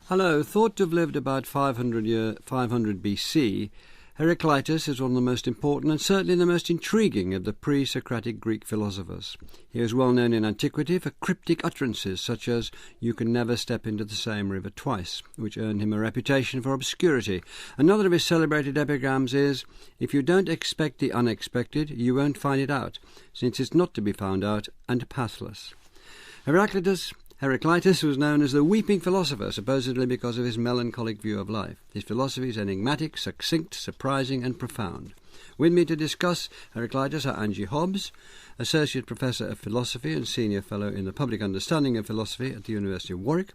Hello. Thought to have lived about 500 BC, Heraclitus is one of the most important and certainly the most intriguing of the pre-Socratic Greek philosophers. He is well known in antiquity for cryptic utterances such as "you can never step into the same river twice," which earned him a reputation for obscurity. Another of his celebrated epigrams is, "If you don't expect the unexpected, you won't find it out, since it's not to be found out and pathless." Heraclitus was known as the weeping philosopher, supposedly because of his melancholic view of life. His philosophy is enigmatic, succinct, surprising and profound. With me to discuss Heraclitus are Angie Hobbs, Associate Professor of Philosophy and Senior Fellow in the Public Understanding of Philosophy at the University of Warwick,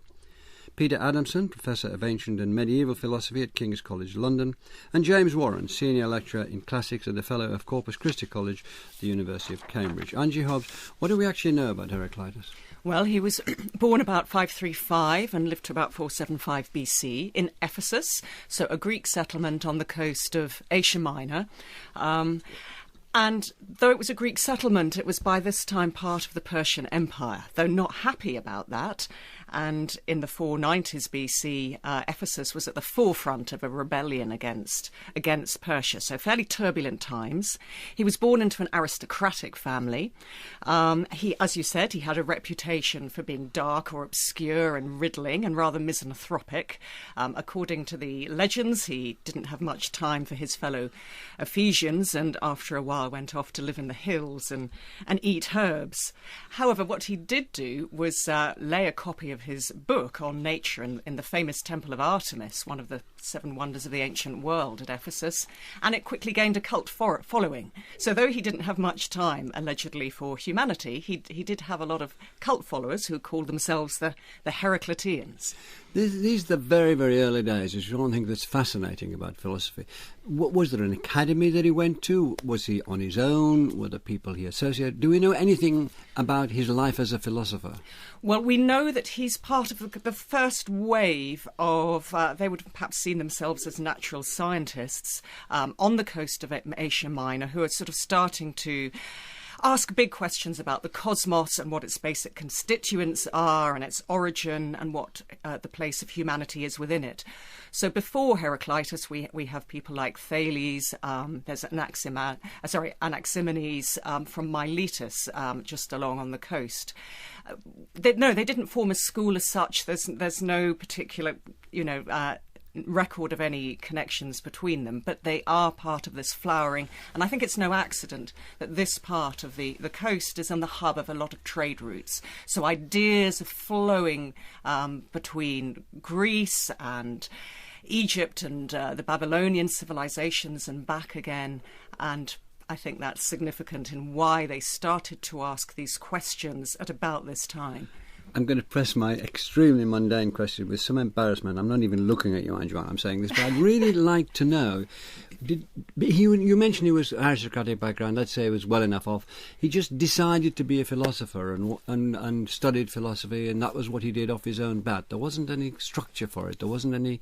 Peter Adamson, Professor of Ancient and Medieval Philosophy at King's College London, and James Warren, Senior Lecturer in Classics and a Fellow of Corpus Christi College, the University of Cambridge. Angie Hobbs, what do we actually know about Heraclitus? Well, he was born about 535 and lived to about 475 BC in Ephesus, so a Greek settlement on the coast of Asia Minor. And though it was a Greek settlement, it was by this time part of the Persian Empire, though not happy about that. And in the 490s BC, Ephesus was at the forefront of a rebellion against Persia, so fairly turbulent times. He was born into an aristocratic family. As you said, he had a reputation for being dark or obscure and riddling and rather misanthropic. According to the legends, he didn't have much time for his fellow Ephesians and after a while went off to live in the hills and eat herbs. However, what he did do was lay a copy of his book on nature in the famous Temple of Artemis, one of the 7 wonders of the ancient world at Ephesus, and it quickly gained a cult following. So though he didn't have much time, allegedly, for humanity, he did have a lot of cult followers who called themselves the Heracliteans. These are the very, very early days, which is one thing that's fascinating about philosophy. Was there an academy that he went to? Was he on his own? Were there people he associated? Do we know anything about his life as a philosopher? Well, we know that he's part of the first wave of, they would have perhaps seen themselves as natural scientists on the coast of Asia Minor, who are sort of starting to ask big questions about the cosmos and what its basic constituents are and its origin and what the place of humanity is within it. So before Heraclitus, we have people like Thales, there's Anaximenes from Miletus, just along on the coast. They didn't form a school as such. There's no particular, record of any connections between them, but they are part of this flowering, and I think it's no accident that this part of the coast is on the hub of a lot of trade routes. So ideas are flowing between Greece and Egypt and the Babylonian civilizations and back again, and I think that's significant in why they started to ask these questions at about this time. I'm going to press my extremely mundane question with some embarrassment. I'm not even looking at you, Andrew, while I'm saying this, but I'd really like to know, you mentioned he was aristocratic background, let's say he was well enough off. He just decided to be a philosopher and studied philosophy, and that was what he did off his own bat. There wasn't any structure for it. There wasn't any...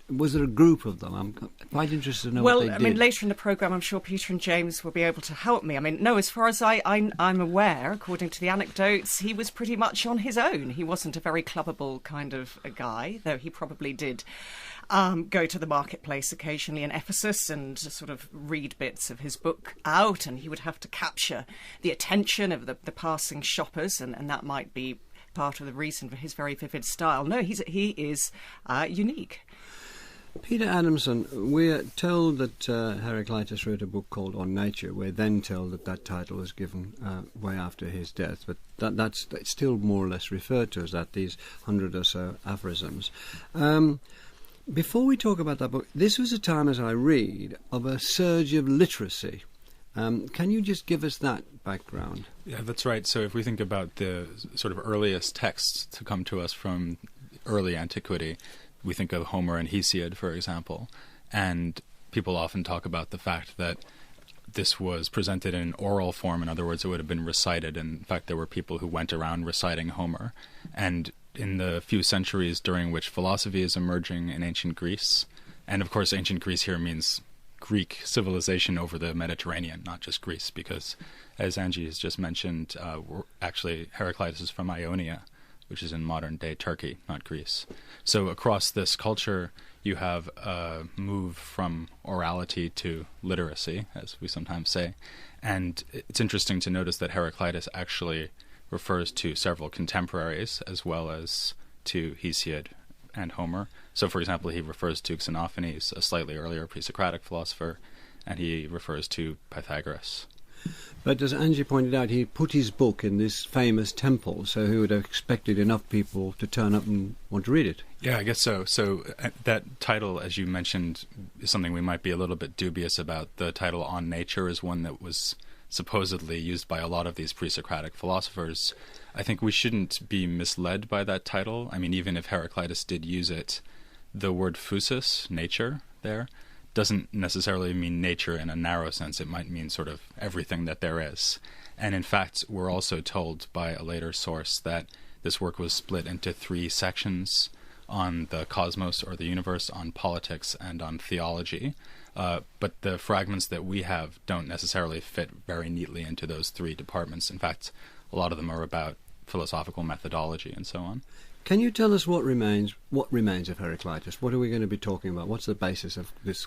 Was there a group of them? I'm quite interested to know what they did. Well, I mean, later in the programme, I'm sure Peter and James will be able to help me. I mean, no, as far as I'm aware, according to the anecdotes, he was pretty much on his own. He wasn't a very clubbable kind of a guy, though he probably did go to the marketplace occasionally in Ephesus and sort of read bits of his book out, and he would have to capture the attention of the passing shoppers, and that might be part of the reason for his very vivid style. No, he is unique. Peter Adamson, we're told that Heraclitus wrote a book called On Nature. We're then told that title was given way after his death, but that's still more or less referred to as that, these 100 or so aphorisms. Before we talk about that book, this was a time, as I read, of a surge of literacy. Can you just give us that background? Yeah, that's right. So if we think about the sort of earliest texts to come to us from early antiquity, we think of Homer and Hesiod, for example, and people often talk about the fact that this was presented in oral form. In other words, it would have been recited. In fact, there were people who went around reciting Homer. And in the few centuries during which philosophy is emerging in ancient Greece, and of course ancient Greece here means Greek civilization over the Mediterranean, not just Greece, because as Angie has just mentioned, actually Heraclitus is from Ionia, which is in modern-day Turkey, not Greece. So across this culture, you have a move from orality to literacy, as we sometimes say. And it's interesting to notice that Heraclitus actually refers to several contemporaries as well as to Hesiod and Homer. So, for example, he refers to Xenophanes, a slightly earlier pre-Socratic philosopher, and he refers to Pythagoras. But as Angie pointed out, he put his book in this famous temple, so he would have expected enough people to turn up and want to read it. Yeah, I guess so. So that title, as you mentioned, is something we might be a little bit dubious about. The title On Nature is one that was supposedly used by a lot of these pre-Socratic philosophers. I think we shouldn't be misled by that title. I mean, even if Heraclitus did use it, the word physis, nature, there, doesn't necessarily mean nature in a narrow sense. It might mean sort of everything that there is. And in fact, we're also told by a later source that this work was split into 3 sections on the cosmos or the universe, on politics, and on theology. But the fragments that we have don't necessarily fit very neatly into those 3 departments. In fact, a lot of them are about philosophical methodology and so on. Can you tell us what remains of Heraclitus? What are we going to be talking about? What's the basis of this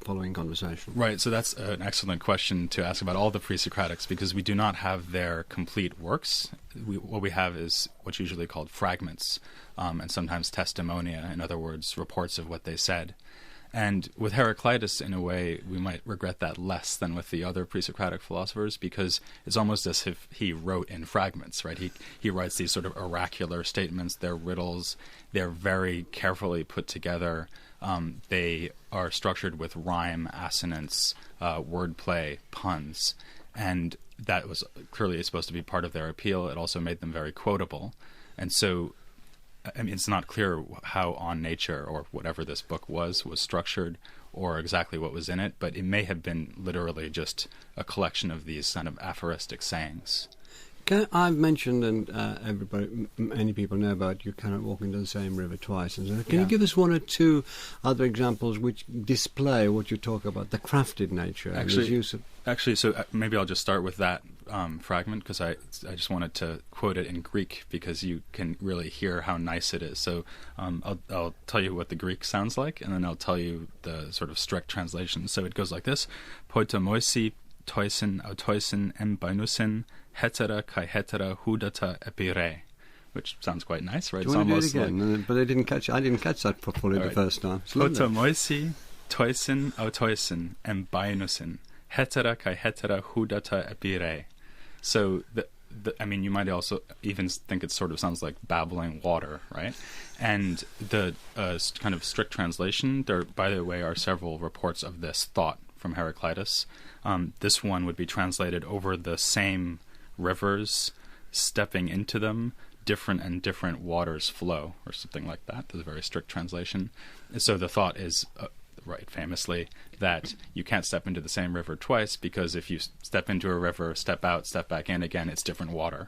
following conversation? Right, so that's an excellent question to ask about all the pre-Socratics, because we do not have their complete works. What we have is what's usually called fragments, and sometimes testimonia, in other words, reports of what they said. And with Heraclitus, in a way, we might regret that less than with the other pre-Socratic philosophers, because it's almost as if he wrote in fragments, right? He writes these sort of oracular statements. They're riddles. They're very carefully put together. They are structured with rhyme, assonance, wordplay, puns. And that was clearly supposed to be part of their appeal. It also made them very quotable. And so, I mean, it's not clear how On Nature, or whatever this book was structured, or exactly what was in it, but it may have been literally just a collection of these kind of aphoristic sayings. I've mentioned, and many people know about, you cannot walk into the same river twice. And so can you give us 1 or 2 other examples which display what you talk about, the crafted nature? Actually, so maybe I'll just start with that fragment, because I just wanted to quote it in Greek, because you can really hear how nice it is. So I'll tell you what the Greek sounds like, and then I'll tell you the sort of strict translation. So it goes like this: Poitomoisi toisin autoisin embainusin hetera kai hetera hudata epire, which sounds quite nice, right? Do you want to do it again? But I didn't catch that properly the first time. Poitomoisi toisin autoisin embainusin hetera kai hetera hudata epire. So I mean, you might also even think it sort of sounds like babbling water, right? And the kind of strict translation, there, by the way, are several reports of this thought from Heraclitus. This one would be translated: over the same rivers, stepping into them, different and different waters flow, or something like that. That's a very strict translation. So the thought is, right, famously, that you can't step into the same river twice, because if you step into a river, step out, step back in again, it's different water.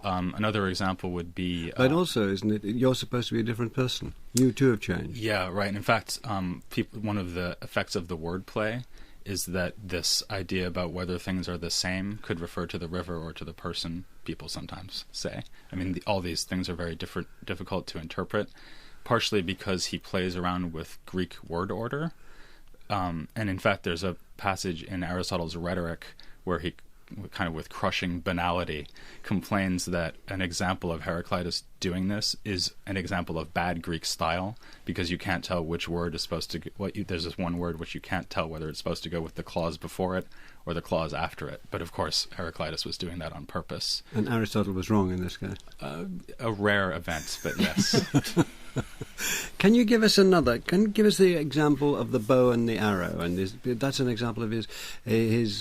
Another example would be... but also, isn't it, you're supposed to be a different person. You too have changed. Yeah, right. And in fact, one of the effects of the wordplay is that this idea about whether things are the same could refer to the river or to the person, people sometimes say. I mean, all these things are very difficult to interpret, partially because he plays around with Greek word order. And in fact, there's a passage in Aristotle's Rhetoric where he, kind of with crushing banality, complains that an example of Heraclitus doing this is an example of bad Greek style, because you can't tell which word is supposed to there's this one word which you can't tell whether it's supposed to go with the clause before it or the clause after it. But of course, Heraclitus was doing that on purpose. And Aristotle was wrong in this case. A rare event, but yes. Can you give us the example of the bow and the arrow? And that's an example of his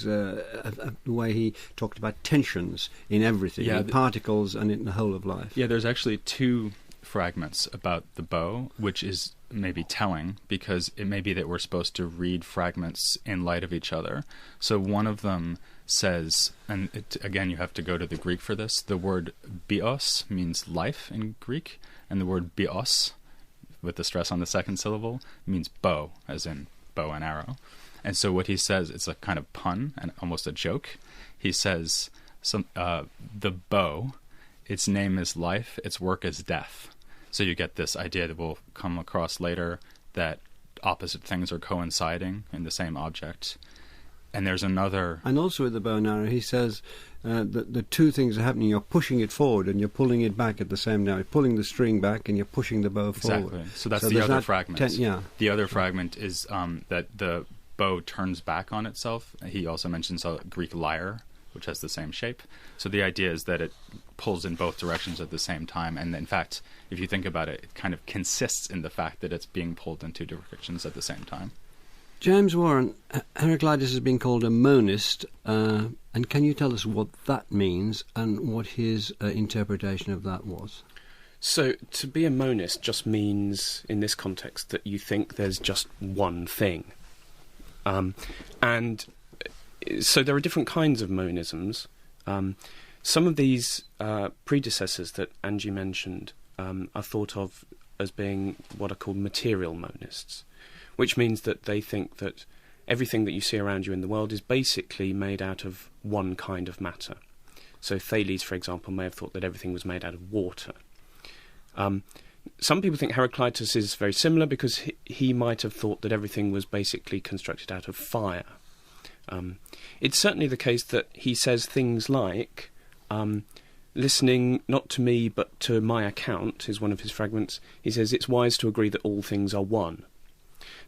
the way he talked about tensions in everything, in particles and in the whole of life. Yeah, there's actually 2 fragments about the bow, which is maybe telling, because it may be that we're supposed to read fragments in light of each other. So one of them says, and again, you have to go to the Greek for this, the word bios means life in Greek, and the word bios, with the stress on the second syllable, means bow, as in bow and arrow. And so what he says, it's a kind of pun and almost a joke. He says, the bow its name is life, its work is death. So you get this idea that we'll come across later that opposite things are coinciding in the same object. And there's another... And also with the bow and arrow, he says that the two things are happening. You're pushing it forward and you're pulling it back at the same time. You're pulling the string back and you're pushing the bow forward. Exactly. So that's the other fragment. Yeah. The other fragment is that the bow turns back on itself. He also mentions a Greek lyre, which has the same shape. So the idea is that it pulls in both directions at the same time. And in fact, if you think about it, it kind of consists in the fact that it's being pulled in two directions at the same time. James Warren, Heraclitus has been called a monist, and can you tell us what that means and what his interpretation of that was? So, to be a monist just means, in this context, that you think there's just one thing. And so there are different kinds of monisms. Some of these predecessors that Angie mentioned are thought of as being what are called material monists, which means that they think that everything that you see around you in the world is basically made out of one kind of matter. So Thales, for example, may have thought that everything was made out of water. Some people think Heraclitus is very similar because he might have thought that everything was basically constructed out of fire. It's certainly the case that he says things like, listening not to me but to my account is one of his fragments. He says it's wise to agree that all things are one.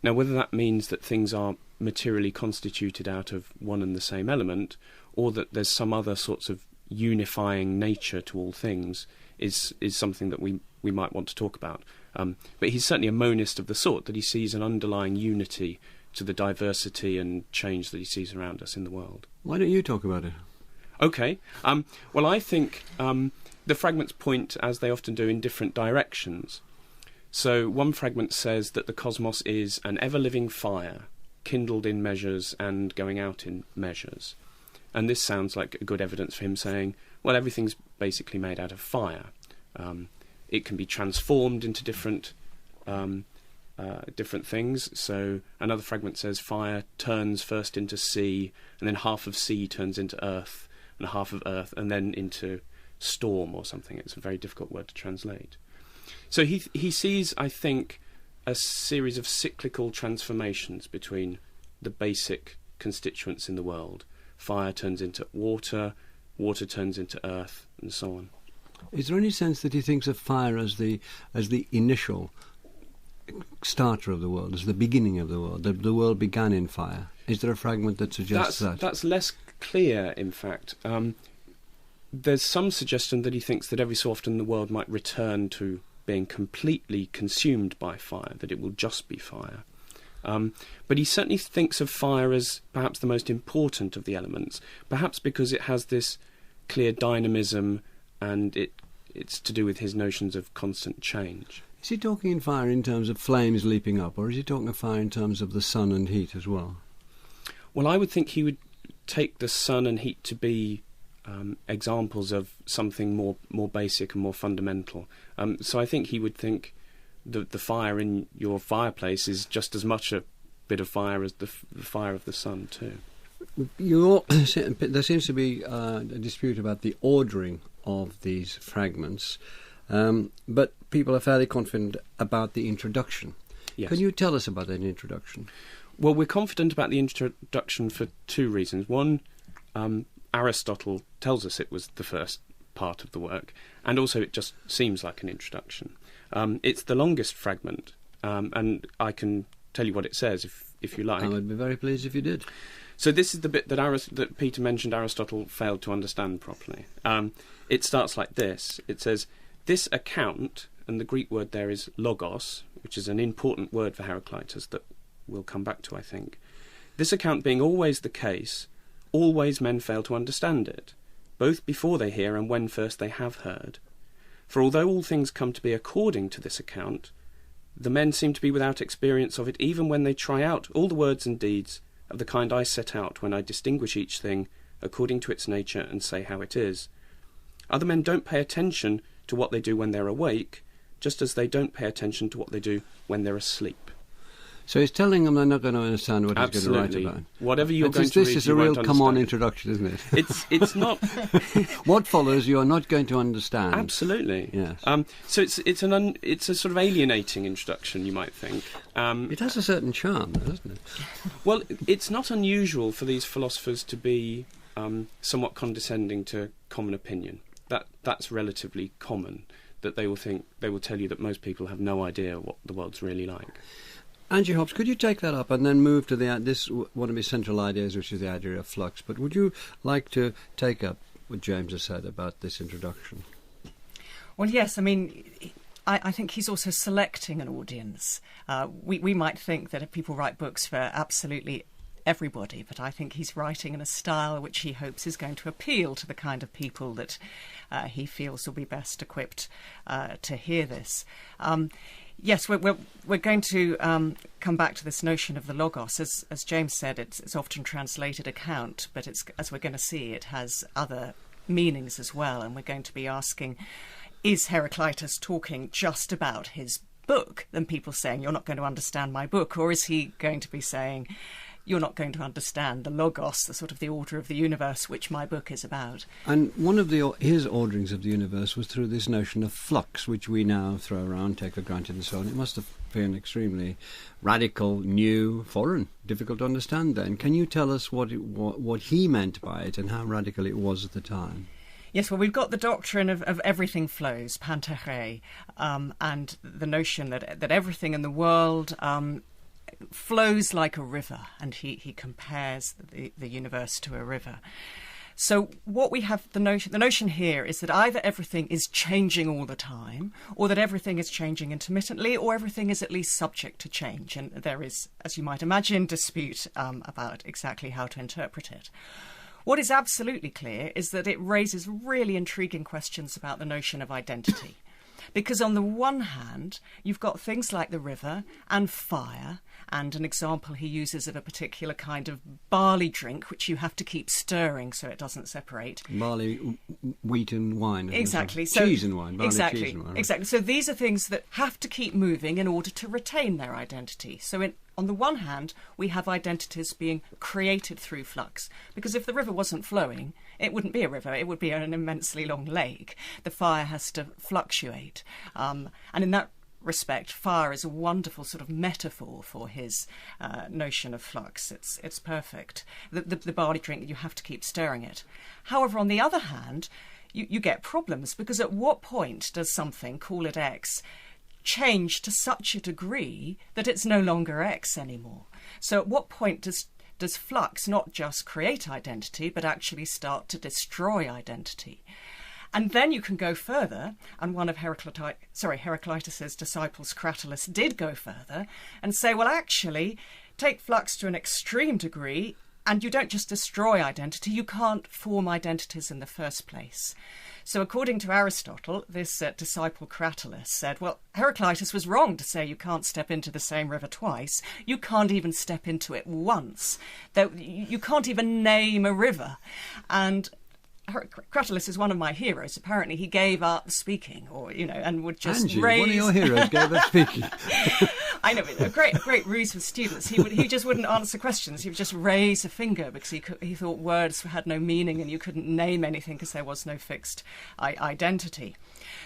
Now, whether that means that things are materially constituted out of one and the same element, or that there's some other sorts of unifying nature to all things, is something that we might want to talk about. But he's certainly a monist of the sort that he sees an underlying unity to the diversity and change that he sees around us in the world. Why don't you talk about it? Okay. Well, I think the fragments point, as they often do, in different directions. So one fragment says that the cosmos is an ever-living fire, kindled in measures and going out in measures. And this sounds like a good evidence for him saying, well, everything's basically made out of fire. It can be transformed into different things. So another fragment says fire turns first into sea, and then half of sea turns into earth, and half of earth, and then into storm or something. It's a very difficult word to translate. So he sees, I think, a series of cyclical transformations between the basic constituents in the world. Fire turns into water, water turns into earth, and so on. Is there any sense that he thinks of fire as the initial starter of the world, as the beginning of the world? The world began in fire. Is there a fragment that suggests that? That's less clear, in fact. There's some suggestion that he thinks that every so often the world might return to being completely consumed by fire, that it will just be fire. But he certainly thinks of fire as perhaps the most important of the elements, perhaps because it has this clear dynamism and it's to do with his notions of constant change. Is he talking in fire in terms of flames leaping up, or is he talking of fire in terms of the sun and heat as well? Well, I would think he would take the sun and heat to be examples of something more basic and more fundamental. So I think he would think the fire in your fireplace is just as much a bit of fire as the fire of the sun too. There seems to be a dispute about the ordering of these fragments, but people are fairly confident about the introduction. Yes. Can you tell us about that introduction? Well, we're confident about the introduction for two reasons. One, Aristotle tells us it was the first part of the work, and also it just seems like an introduction. It's the longest fragment, and I can tell you what it says if you like. I would be very pleased if you did. So this is the bit that Peter mentioned Aristotle failed to understand properly. It starts like this. It says, this account, and the Greek word there is logos, which is an important word for Heraclitus that we'll come back to, I think. This account being always the case, always men fail to understand it, both before they hear and when first they have heard. For although all things come to be according to this account, the men seem to be without experience of it even when they try out all the words and deeds of the kind I set out when I distinguish each thing according to its nature and say how it is. Other men don't pay attention to what they do when they're awake, just as they don't pay attention to what they do when they're asleep. So he's telling them they're not going to understand what he's going to write about. Whatever you're going to read, this is a real come-on introduction, isn't it? It's not. What follows you are not going to understand. Absolutely. Yes. So it's a sort of alienating introduction, you might think. It has a certain charm, though, doesn't it? Well, it's not unusual for these philosophers to be somewhat condescending to common opinion. That's relatively common. That they will tell you that most people have no idea what the world's really like. Angie Hobbs, could you take that up and then move to this one of his central ideas, which is the idea of flux? But would you like to take up what James has said about this introduction? Well, yes. I mean, I think he's also selecting an audience. We might think that if people write books for absolutely everybody, but I think he's writing in a style which he hopes is going to appeal to the kind of people that he feels will be best equipped to hear this. Yes, we're going to come back to this notion of the logos. As James said, it's often translated account, but as we're going to see, it has other meanings as well. And we're going to be asking, is Heraclitus talking just about his book? Then people saying, you're not going to understand my book. Or is he going to be saying, you're not going to understand the logos, the sort of the order of the universe, which my book is about. And one of his orderings of the universe was through this notion of flux, which we now throw around, take for granted and so on. It must have been extremely radical, new, foreign, difficult to understand then. Can you tell us what he meant by it and how radical it was at the time? Yes, well, we've got the doctrine of everything flows, pantarei, and the notion that everything in the world flows like a river, and he compares the universe to a river. So what we have, the notion here is that either everything is changing all the time, or that everything is changing intermittently, or everything is at least subject to change. And there is, as you might imagine, dispute about exactly how to interpret it. What is absolutely clear is that it raises really intriguing questions about the notion of identity. Because on the one hand, you've got things like the river and fire, and an example he uses of a particular kind of barley drink, which you have to keep stirring so it doesn't separate. Barley, wheat and wine. Exactly. So, cheese and wine. Barley, exactly. Cheese and wine, right? Exactly. So these are things that have to keep moving in order to retain their identity. So on the one hand, we have identities being created through flux, because if the river wasn't flowing, it wouldn't be a river, it would be an immensely long lake. The fire has to fluctuate. And in that respect, fire is a wonderful sort of metaphor for his notion of flux. It's perfect. The barley drink, you have to keep stirring it. However, on the other hand, you get problems, because at what point does something, call it X, change to such a degree that it's no longer X anymore? So at what point does flux not just create identity, but actually start to destroy identity? And then you can go further, and one of Heraclitus's disciples, Cratylus, did go further and say, well, actually, take flux to an extreme degree, and you don't just destroy identity, you can't form identities in the first place. So according to Aristotle, this disciple Cratylus said, well, Heraclitus was wrong to say you can't step into the same river twice. You can't even step into it once. You can't even name a river. And Cratylus is one of my heroes. Apparently he gave up speaking, and would just Angie, raise... one of your heroes gave up speaking. I know, a great ruse with students. He just wouldn't answer questions. He would just raise a finger because he thought words had no meaning and you couldn't name anything because there was no fixed identity.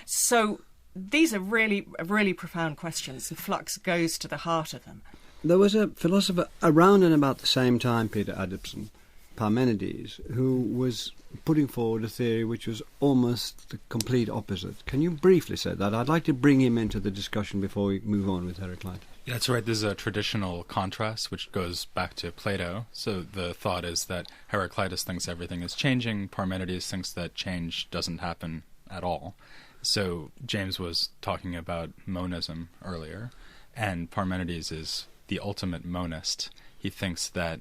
So these are really profound questions, and flux goes to the heart of them. There was a philosopher around and about the same time, Peter Adamson, Parmenides, who was putting forward a theory which was almost the complete opposite. Can you briefly say that? I'd like to bring him into the discussion before we move on with Heraclitus. Yeah, that's right. This is a traditional contrast which goes back to Plato. So the thought is that Heraclitus thinks everything is changing, Parmenides thinks that change doesn't happen at all. So James was talking about monism earlier, and Parmenides is the ultimate monist. He thinks that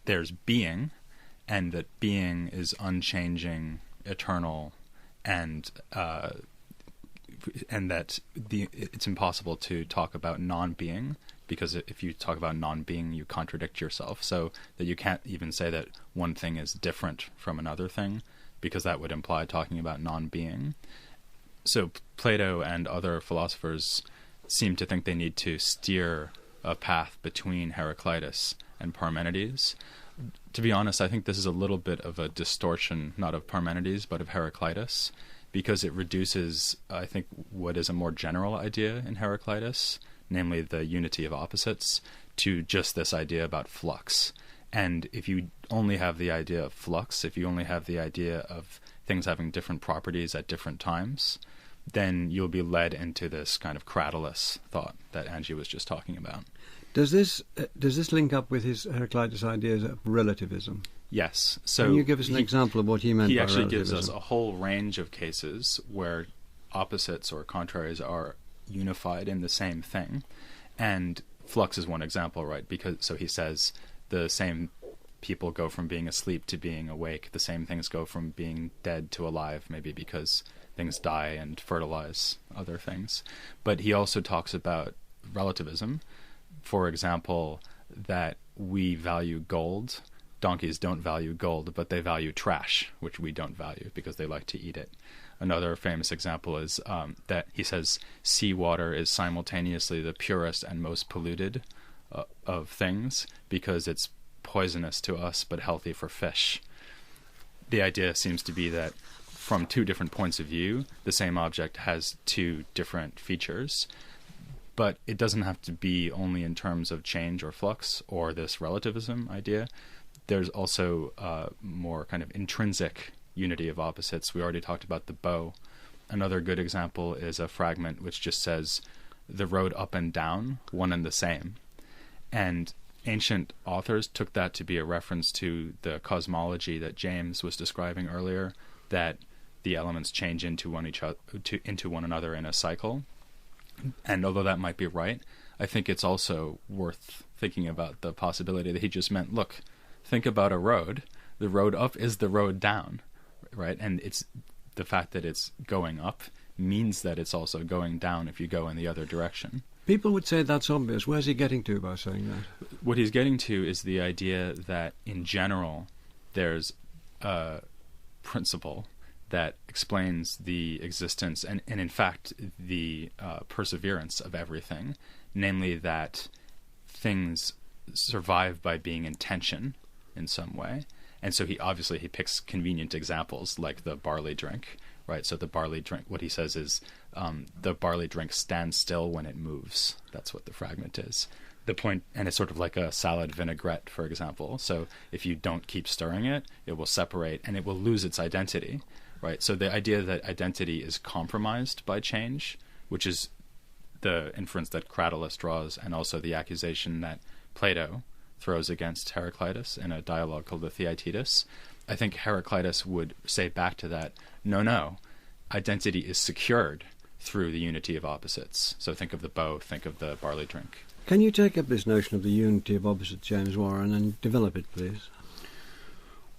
there's being, and that being is unchanging, eternal, and that it's impossible to talk about non-being, because if you talk about non-being, you contradict yourself. So that you can't even say that one thing is different from another thing, because that would imply talking about non-being. So Plato and other philosophers seem to think they need to steer a path between Heraclitus and Parmenides. To be honest, I think this is a little bit of a distortion, not of Parmenides, but of Heraclitus, because it reduces, I think, what is a more general idea in Heraclitus, namely the unity of opposites, to just this idea about flux. And if you only have the idea of flux, if you only have the idea of things having different properties at different times, then you'll be led into this kind of cradulous thought that Angie was just talking about. Does this link up with his Heraclitus ideas of relativism? Yes. So can you give us an example of what he meant by relativism? He actually gives us a whole range of cases where opposites or contraries are unified in the same thing. And flux is one example, right? So he says the same people go from being asleep to being awake. The same things go from being dead to alive, maybe because things die and fertilize other things. But he also talks about relativism. For example, that we value gold. Donkeys don't value gold, but they value trash, which we don't value because they like to eat it. Another famous example is that he says seawater is simultaneously the purest and most polluted of things because it's poisonous to us but healthy for fish. The idea seems to be that from two different points of view, the same object has two different features. But it doesn't have to be only in terms of change or flux or this relativism idea. There's also more kind of intrinsic unity of opposites. We already talked about the bow. Another good example is a fragment which just says the road up and down, one and the same. And ancient authors took that to be a reference to the cosmology that James was describing earlier, that the elements change into one another in a cycle. And although that might be right, I think it's also worth thinking about the possibility that he just meant, look, think about a road. The road up is the road down, right? And it's the fact that it's going up means that it's also going down if you go in the other direction. People would say that's obvious. Where's he getting to by saying that? What he's getting to is the idea that in general there's a principle that explains the existence and in fact the perseverance of everything, namely that things survive by being in tension in some way. And so he picks convenient examples like the barley drink, right? So the barley drink, what he says is the barley drink stands still when it moves. That's what the fragment is. The point, and it's sort of like a salad vinaigrette, for example. So if you don't keep stirring it, it will separate and it will lose its identity. Right, so the idea that identity is compromised by change, which is the inference that Cratylus draws, and also the accusation that Plato throws against Heraclitus in a dialogue called the Theaetetus, I think Heraclitus would say back to that, no, identity is secured through the unity of opposites. So think of the bow, think of the barley drink. Can you take up this notion of the unity of opposites, James Warren, and develop it, please?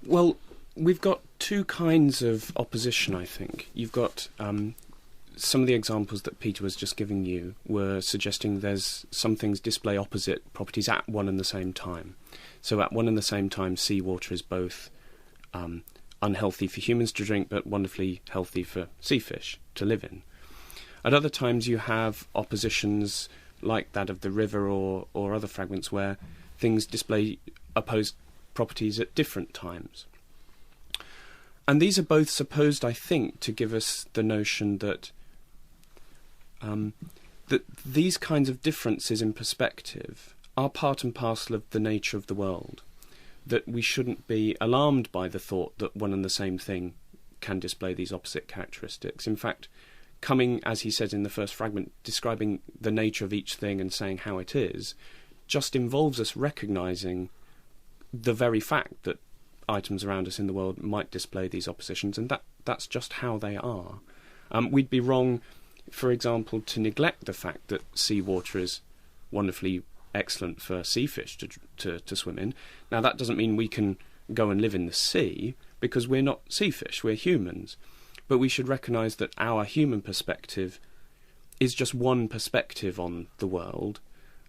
Well, we've got two kinds of opposition, I think. You've got some of the examples that Peter was just giving you were suggesting there's some things display opposite properties at one and the same time. So at one and the same time, seawater is both unhealthy for humans to drink, but wonderfully healthy for sea fish to live in. At other times, you have oppositions like that of the river or other fragments where things display opposed properties at different times. And these are both supposed, I think, to give us the notion that that these kinds of differences in perspective are part and parcel of the nature of the world, that we shouldn't be alarmed by the thought that one and the same thing can display these opposite characteristics. In fact, coming, as he says in the first fragment, describing the nature of each thing and saying how it is, just involves us recognising the very fact that items around us in the world might display these oppositions, and that's just how they are. We'd be wrong, for example, to neglect the fact that seawater is wonderfully excellent for sea fish to swim in. Now, that doesn't mean we can go and live in the sea, because we're not sea fish, we're humans. But we should recognise that our human perspective is just one perspective on the world,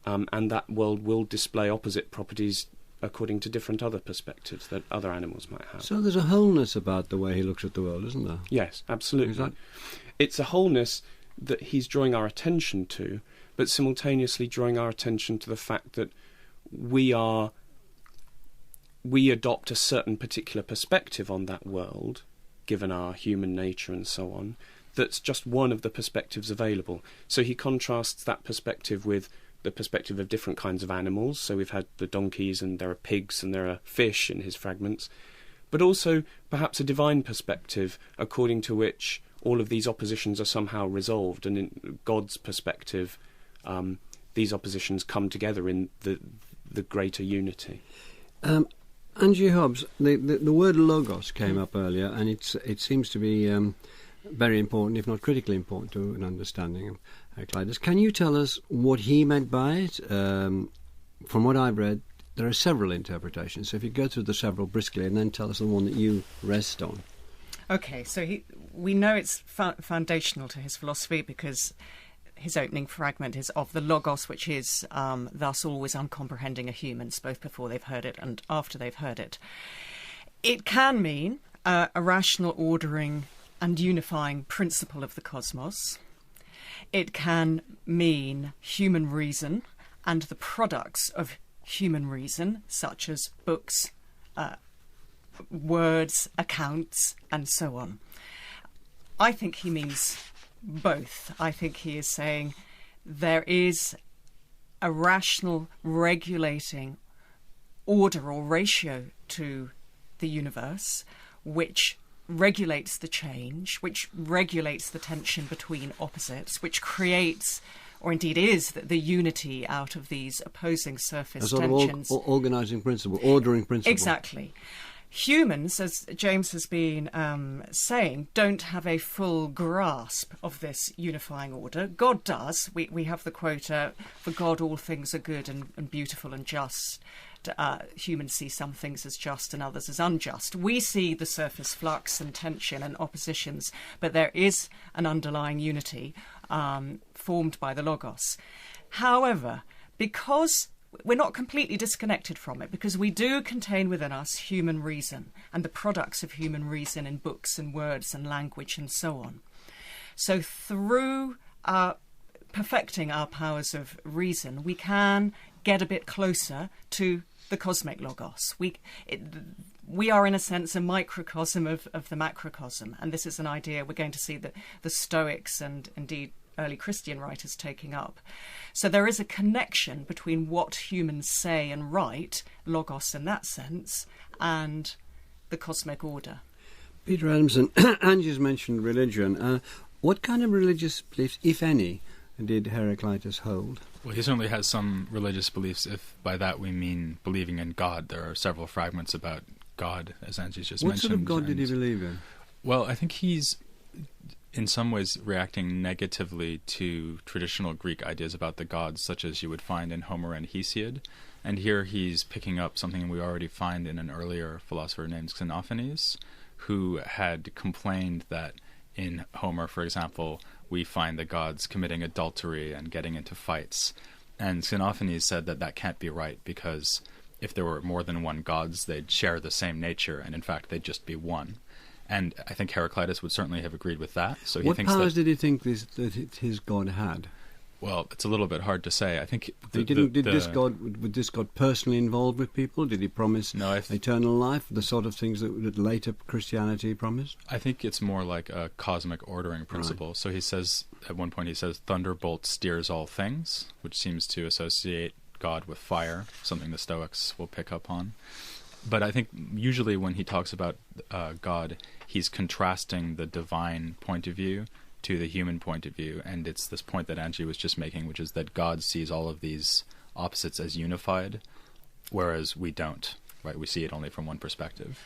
and that world will display opposite properties according to different other perspectives that other animals might have. So there's a wholeness about the way he looks at the world, isn't there? Yes, absolutely. It's a wholeness that he's drawing our attention to, but simultaneously drawing our attention to the fact that we adopt a certain particular perspective on that world, given our human nature and so on, that's just one of the perspectives available. So he contrasts that perspective with the perspective of different kinds of animals. So we've had the donkeys, and there are pigs, and there are fish in his fragments, but also perhaps a divine perspective according to which all of these oppositions are somehow resolved, and in God's perspective these oppositions come together in the greater unity. Angie Hobbs, the word logos came up earlier, and it seems to be very important, if not critically important, to an understanding of Heraclitus. Can you tell us what he meant by it? From what I've read, there are several interpretations. So if you go through the several briskly and then tell us the one that you rest on. Okay, so we know it's foundational to his philosophy because his opening fragment is of the logos, which is thus always uncomprehending of humans, both before they've heard it and after they've heard it. It can mean a rational ordering and unifying principle of the cosmos. It can mean human reason and the products of human reason, such as books, words, accounts, and so on. I think he means both. I think he is saying there is a rational regulating order or ratio to the universe which regulates the change, which regulates the tension between opposites, which creates, or indeed is, the unity out of these opposing surface tensions. Organising principle, ordering principle. Exactly. Humans, as James has been saying, don't have a full grasp of this unifying order. God does. We have the quote, for God all things are good and beautiful and just. Humans see some things as just and others as unjust. We see the surface flux and tension and oppositions, but there is an underlying unity formed by the logos. However, because we're not completely disconnected from it, because we do contain within us human reason and the products of human reason in books and words and language and so on. So through perfecting our powers of reason, we can get a bit closer to the cosmic logos. We are, in a sense, a microcosm of the macrocosm, and this is an idea we're going to see the Stoics and indeed early Christian writers taking up. So there is a connection between what humans say and write, logos in that sense, and the cosmic order. Peter Adamson, Angie's mentioned religion. What kind of religious beliefs, if any, did Heraclitus hold? Well, he certainly has some religious beliefs, if by that we mean believing in God. There are several fragments about God, as Angie's just mentioned. What sort of God did he believe in? Well, I think he's in some ways reacting negatively to traditional Greek ideas about the gods, such as you would find in Homer and Hesiod. And here he's picking up something we already find in an earlier philosopher named Xenophanes, who had complained that in Homer, for example, we find the gods committing adultery and getting into fights. And Xenophanes said that that can't be right, because if there were more than one gods, they'd share the same nature, and in fact they'd just be one. And I think Heraclitus would certainly have agreed with that. So he what thinks powers did he think that his god had? Well, it's a little bit hard to say. I think would this god personally involved with people? Did he promise eternal life, the sort of things that later Christianity promised? I think it's more like a cosmic ordering principle. Right. So he says, at one point he says, thunderbolt steers all things, which seems to associate God with fire, something the Stoics will pick up on. But I think usually when he talks about God, he's contrasting the divine point of view to the human point of view, and it's this point that Angie was just making, which is that God sees all of these opposites as unified, whereas we don't, right? We see it only from one perspective.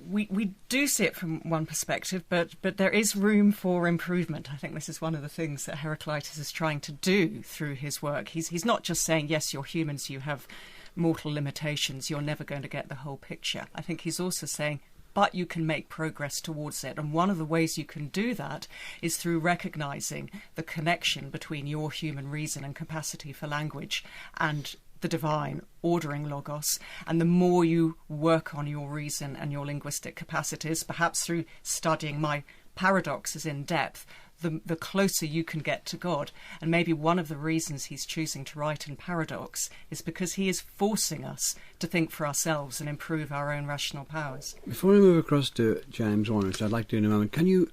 We do see it from one perspective, but there is room for improvement. I think this is one of the things that Heraclitus is trying to do through his work. He's not just saying, yes, you're humans, you have mortal limitations, you're never going to get the whole picture. I think he's also saying, but you can make progress towards it. And one of the ways you can do that is through recognising the connection between your human reason and capacity for language and the divine ordering logos. And the more you work on your reason and your linguistic capacities, perhaps through studying my paradoxes in depth, the closer you can get to God. And maybe one of the reasons he's choosing to write in paradox is because he is forcing us to think for ourselves and improve our own rational powers. Before we move across to James Warner, which I'd like to do in a moment, can you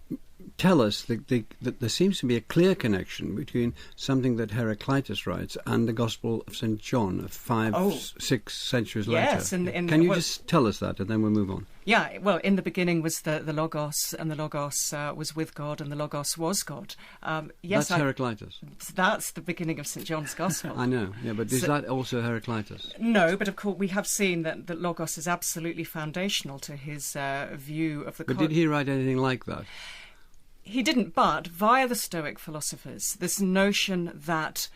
tell us that there seems to be a clear connection between something that Heraclitus writes and the Gospel of St. John of 6 centuries later? Yes. Can you just tell us that, and then we'll move on? Yeah, well, in the beginning was the Logos, and the Logos was with God, and the Logos was God. That's Heraclitus. That's the beginning of St. John's Gospel. I know, yeah, but is that also Heraclitus? No, but of course we have seen that Logos is absolutely foundational to his view of the... But did he write anything like that? He didn't, but via the Stoic philosophers, this notion that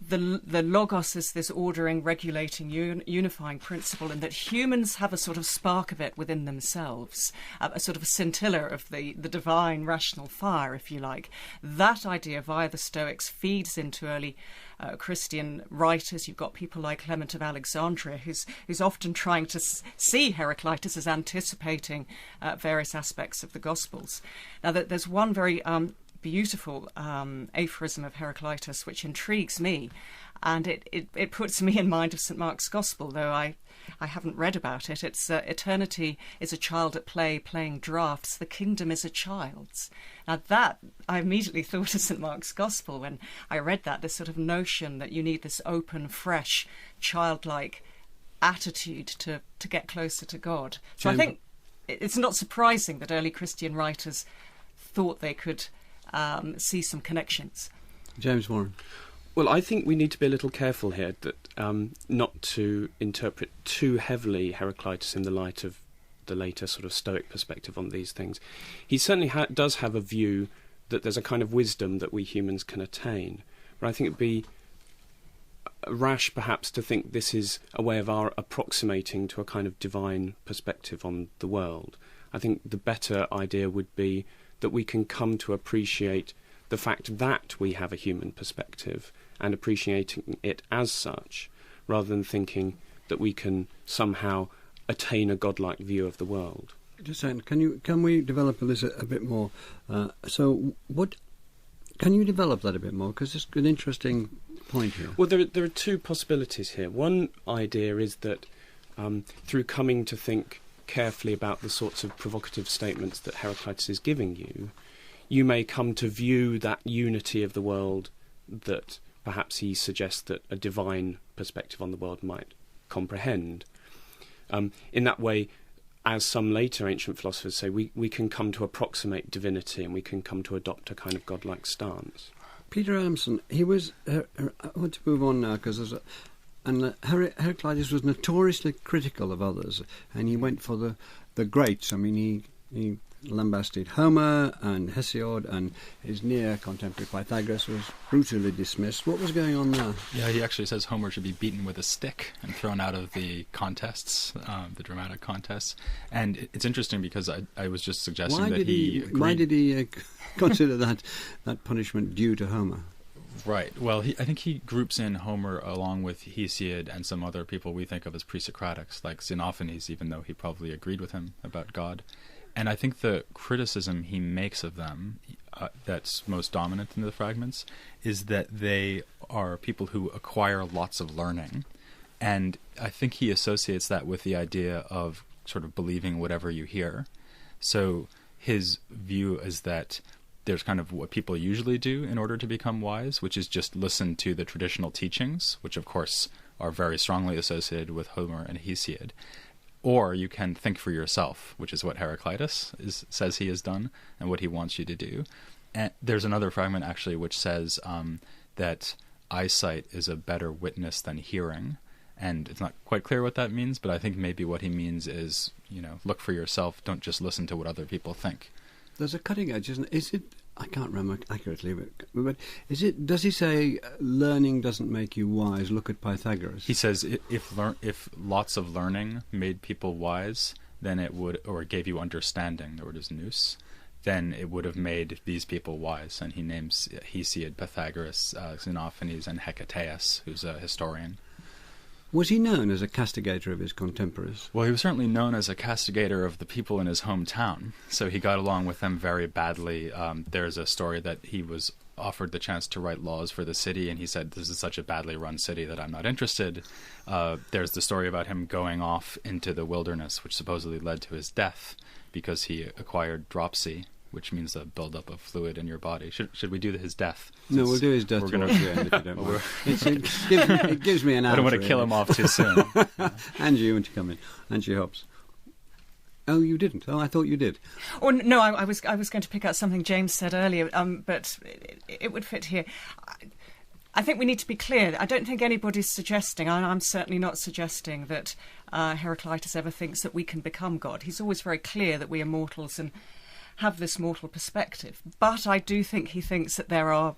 the Logos is this ordering, regulating, unifying principle, and that humans have a sort of spark of it within themselves, a sort of a scintilla of the divine rational fire, if you like. That idea via the Stoics feeds into early Christian writers. You've got people like Clement of Alexandria, who's often trying to see Heraclitus as anticipating various aspects of the Gospels. Now, there's one very beautiful aphorism of Heraclitus which intrigues me, and it puts me in mind of St. Mark's Gospel, though I haven't read about it. It's eternity is a child at play playing draughts, the kingdom is a child's. Now that, I immediately thought of St. Mark's Gospel when I read that, this sort of notion that you need this open, fresh, childlike attitude to get closer to God. So I think it's not surprising that early Christian writers thought they could see some connections. James Warren. Well, I think we need to be a little careful here that not to interpret too heavily Heraclitus in the light of the later sort of Stoic perspective on these things. He certainly does have a view that there's a kind of wisdom that we humans can attain. But I think it'd be rash perhaps to think this is a way of our approximating to a kind of divine perspective on the world. I think the better idea would be that we can come to appreciate the fact that we have a human perspective and appreciating it as such, rather than thinking that we can somehow attain a godlike view of the world. Just saying, can we develop this a bit more? So, can you develop that a bit more? Because it's an interesting point here. Well, there are two possibilities here. One idea is that through coming to think carefully about the sorts of provocative statements that Heraclitus is giving you, you may come to view that unity of the world that perhaps he suggests that a divine perspective on the world might comprehend. In that way, as some later ancient philosophers say, we can come to approximate divinity and we can come to adopt a kind of godlike stance. Peter Adamson, he was... I want to move on now because Heraclitus was notoriously critical of others, and he went for the greats. I mean, he lambasted Homer and Hesiod, and his near contemporary Pythagoras was brutally dismissed. What was going on there? Yeah, he actually says Homer should be beaten with a stick and thrown out of the contests, the dramatic contests. And it's interesting because I was just suggesting why did he consider that punishment due to Homer? Right. Well, I think he groups in Homer along with Hesiod and some other people we think of as pre-Socratics, like Xenophanes, even though he probably agreed with him about God. And I think the criticism he makes of them, that's most dominant in the fragments, is that they are people who acquire lots of learning. And I think he associates that with the idea of sort of believing whatever you hear. So his view is that there's kind of what people usually do in order to become wise, which is just listen to the traditional teachings, which of course are very strongly associated with Homer and Hesiod. Or you can think for yourself, which is what Heraclitus says he has done and what he wants you to do. And there's another fragment actually which says that eyesight is a better witness than hearing. And it's not quite clear what that means, but I think maybe what he means is, look for yourself, don't just listen to what other people think. There's a cutting edge, isn't it? Is it? I can't remember accurately, but is it? Does he say learning doesn't make you wise? Look at Pythagoras. He says if lots of learning made people wise, then it would, or gave you understanding. The word is nous. Then it would have made these people wise. And he names Hesiod, Pythagoras, Xenophanes, and Heraclitus, who's a historian. Was he known as a castigator of his contemporaries? Well, he was certainly known as a castigator of the people in his hometown, so he got along with them very badly. There's a story that he was offered the chance to write laws for the city, and he said, this is such a badly run city that I'm not interested. There's the story about him going off into the wilderness, which supposedly led to his death because he acquired dropsy, which means the buildup of fluid in your body. Should we do his death? No, we'll do his death towards the end, if you don't mind. It gives me an answer. I don't want to kill him off too soon. Angie, you want to come in? Angie Hobbs. Oh, you didn't? Oh, I thought you did. Oh, no, I was going to pick out something James said earlier, but it would fit here. I think we need to be clear. I don't think anybody's suggesting, and I'm certainly not suggesting, that Heraclitus ever thinks that we can become God. He's always very clear that we are mortals and have this mortal perspective. But I do think he thinks that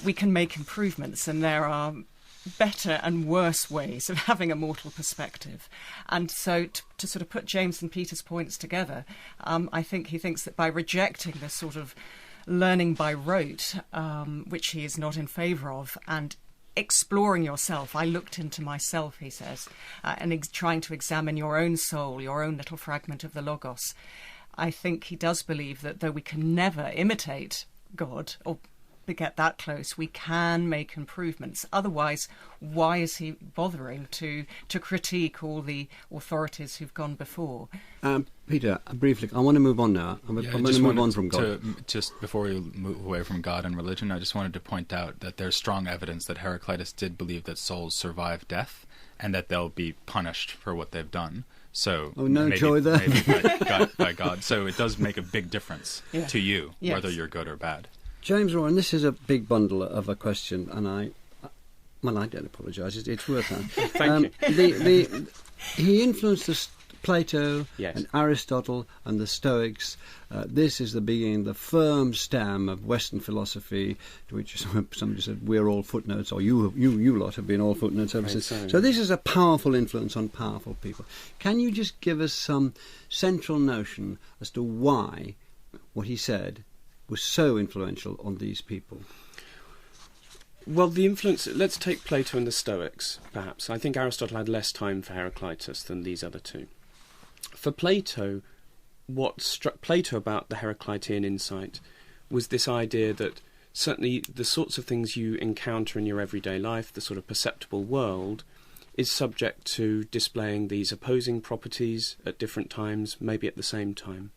we can make improvements, and there are better and worse ways of having a mortal perspective. And so to sort of put James and Peter's points together, I think he thinks that by rejecting this sort of learning by rote, which he is not in favour of, and exploring yourself. I looked into myself, he says, and trying to examine your own soul, your own little fragment of the Logos. I think he does believe that though we can never imitate God or get that close, we can make improvements. Otherwise, why is he bothering to critique all the authorities who've gone before? Peter, briefly, I want to move on now. I'm going to move on from God. Just before we move away from God and religion, I just wanted to point out that there's strong evidence that Heraclitus did believe that souls survive death and that they'll be punished for what they've done. So joy there. Maybe by God. So it does make a big difference to you, whether you're good or bad. James Rowan, this is a big bundle of a question, and I don't apologise. It's worth that. Thank you. He influenced Plato yes. and Aristotle and the Stoics. This is the beginning, the firm stem of Western philosophy, to which somebody said, we're all footnotes, or you lot have been all footnotes ever since. So this is a powerful influence on powerful people. Can you just give us some central notion as to why what he said was so influential on these people? Well, the influence... Let's take Plato and the Stoics, perhaps. I think Aristotle had less time for Heraclitus than these other two. For Plato, what struck Plato about the Heraclitean insight was this idea that certainly the sorts of things you encounter in your everyday life, the sort of perceptible world, is subject to displaying these opposing properties at different times, maybe at the same time.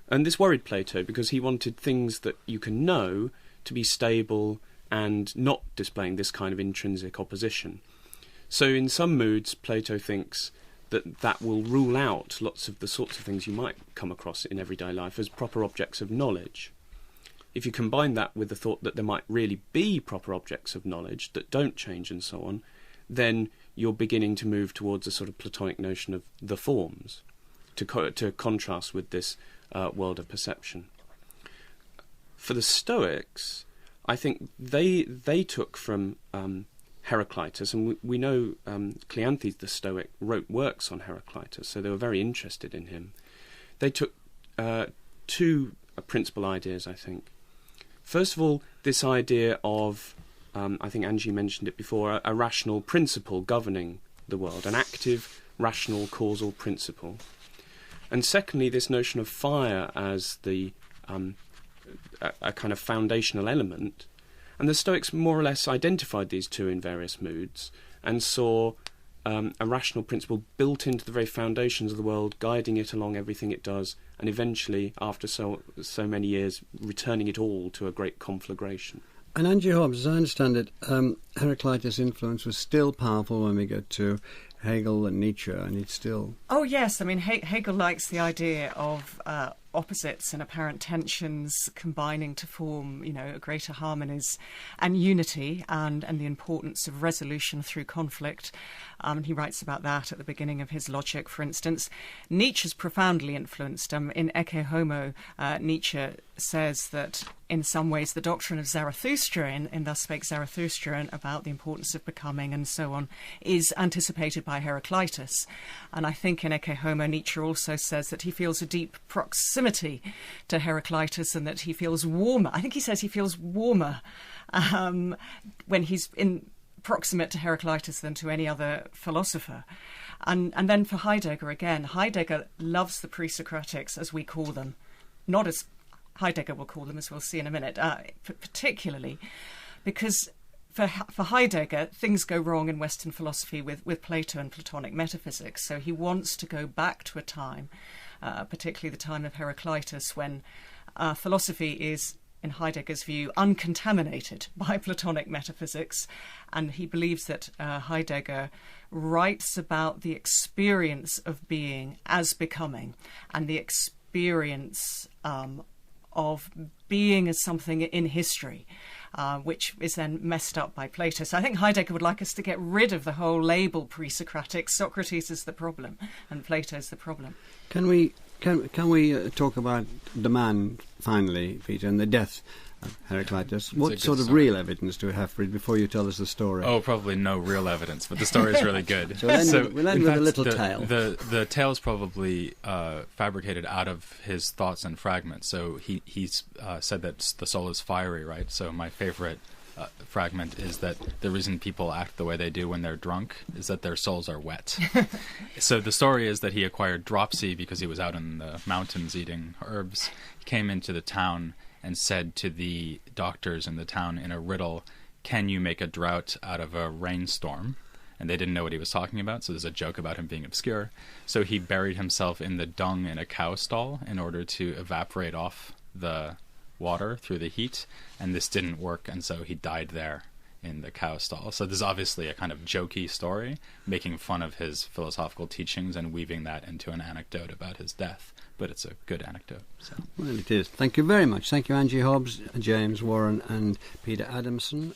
And this worried Plato because he wanted things that you can know to be stable and not displaying this kind of intrinsic opposition. So in some moods, Plato thinks that will rule out lots of the sorts of things you might come across in everyday life as proper objects of knowledge. If you combine that with the thought that there might really be proper objects of knowledge that don't change and so on, then you're beginning to move towards a sort of Platonic notion of the forms, to contrast with this world of perception. For the Stoics, I think they took from Heraclitus, and we know Cleanthes the Stoic wrote works on Heraclitus, so they were very interested in him. They took two principal ideas, I think. First of all, this idea of, I think Angie mentioned it before, a rational principle governing the world, an active, rational, causal principle. And secondly, this notion of fire as the a kind of foundational element. And the Stoics more or less identified these two in various moods and saw a rational principle built into the very foundations of the world, guiding it along everything it does, and eventually, after so many years, returning it all to a great conflagration. And Angie Hobbs, as I understand it, Heraclitus' influence was still powerful when we get to Hegel and Nietzsche, and it's still... Oh, yes. I mean, Hegel likes the idea of opposites and apparent tensions combining to form, greater harmonies and unity, and the importance of resolution through conflict. He writes about that at the beginning of his Logic, for instance. Nietzsche's profoundly influenced. In Ecce Homo, Nietzsche says that in some ways the doctrine of Zarathustra, in Thus Spake Zarathustra, about the importance of becoming and so on, is anticipated by Heraclitus. And I think in Ecce Homo, Nietzsche also says that he feels a deep proximity to Heraclitus and that he feels warmer. I think he says he feels warmer when he's in proximate to Heraclitus than to any other philosopher. And then for Heidegger again, Heidegger loves the pre-Socratics, as we call them, not as Heidegger will call them, as we'll see in a minute, particularly because for Heidegger, things go wrong in Western philosophy with Plato and Platonic metaphysics. So he wants to go back to a time, particularly the time of Heraclitus, when philosophy is, in Heidegger's view, uncontaminated by Platonic metaphysics. And he believes that Heidegger writes about the experience of being as becoming, and the experience of being as something in history, which is then messed up by Plato. So I think Heidegger would like us to get rid of the whole label pre-Socratic. Socrates is the problem, and Plato is the problem. Can we talk about the man finally, Peter, and the death of Heraclitus? What sort of real evidence do we have for it before you tell us the story? Oh, probably no real evidence, but the story is really good. We'll end with a little tale. The tale is probably fabricated out of his thoughts and fragments. So he's said that the soul is fiery, right? So my favorite fragment is that the reason people act the way they do when they're drunk is that their souls are wet. So the story is that he acquired dropsy because he was out in the mountains eating herbs. He came into the town and said to the doctors in the town in a riddle, "Can you make a drought out of a rainstorm?" And they didn't know what he was talking about, so there's a joke about him being obscure. So he buried himself in the dung in a cow stall in order to evaporate off the water through the heat, and this didn't work, and so he died there in the cow stall. So there's obviously a kind of jokey story, making fun of his philosophical teachings and weaving that into an anecdote about his death. But it's a good anecdote. So. Well, it is. Thank you very much. Thank you, Angie Hobbs, James Warren and Peter Adamson.